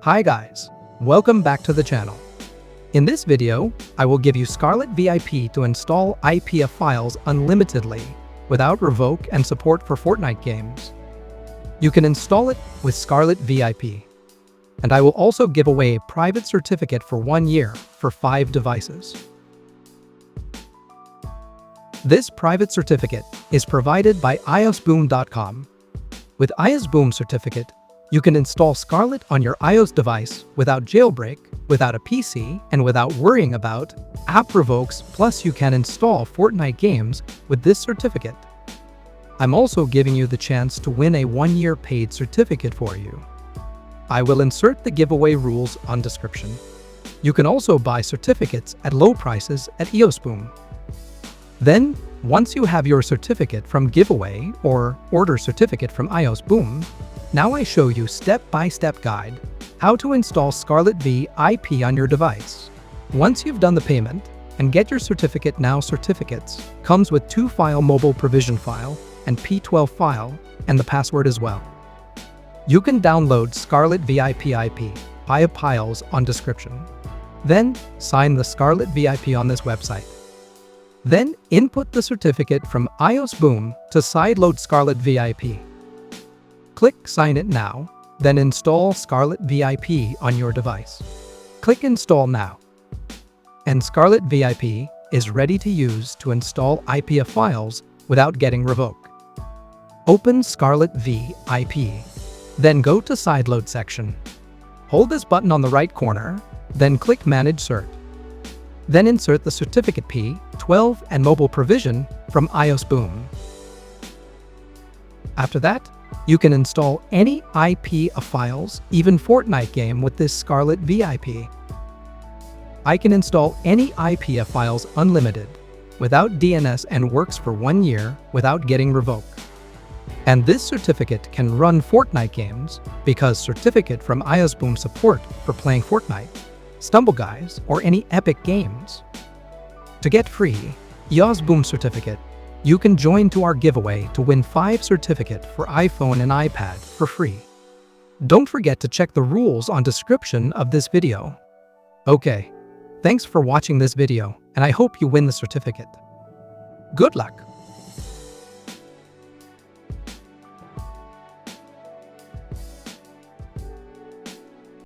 Hi guys, welcome back to the channel. In this video, I will give you Scarlet VIP to install IPA Files unlimitedly without revoke and support for FORTNITE games. You can install it with Scarlet VIP. And I will also give away a private certificate for 1 year for 5 devices. This private certificate is provided by iosboom.com. With iosboom certificate, you can install Scarlet on your iOS device without jailbreak, without a PC, and without worrying about app revokes, plus you can install FORTNITE games with this certificate. I'm also giving you the chance to win a 1-year paid certificate for you. I will insert the giveaway rules on description. You can also buy certificates at low prices at iosboom. Then, once you have your certificate from giveaway or order certificate from iosboom, now I show you step-by-step guide how to install Scarlet VIP on your device. Once you've done the payment and get your certificate, now certificates comes with 2-file mobile provision file and P12 file and the password as well. You can download Scarlet VIP IPA Files on description. Then sign the Scarlet VIP on this website. Then input the certificate from iosboom to Sideload Scarlet VIP. Click Sign It Now, then install Scarlet VIP on your device. Click Install Now. And Scarlet VIP is ready to use to install IPA Files without getting revoke. Open Scarlet VIP. Then go to Sideload section. Hold this button on the right corner, then click Manage Cert. Then insert the certificate P12 and mobile provision from iosboom. After that, you can install any IPA Files, even FORTNITE game with this Scarlet VIP. I can install any IPA Files unlimited, without DNS, and works for 1 year without getting revoked. And this certificate can run FORTNITE games because certificate from iosboom support for playing FORTNITE, Stumble Guys, or any epic games. To get free iosboom certificate, you can join to our giveaway to win 5 certificate for iPhone and iPad for free. Don't forget to check the rules on description of this video. Okay, thanks for watching this video, and I hope you win the certificate. Good luck!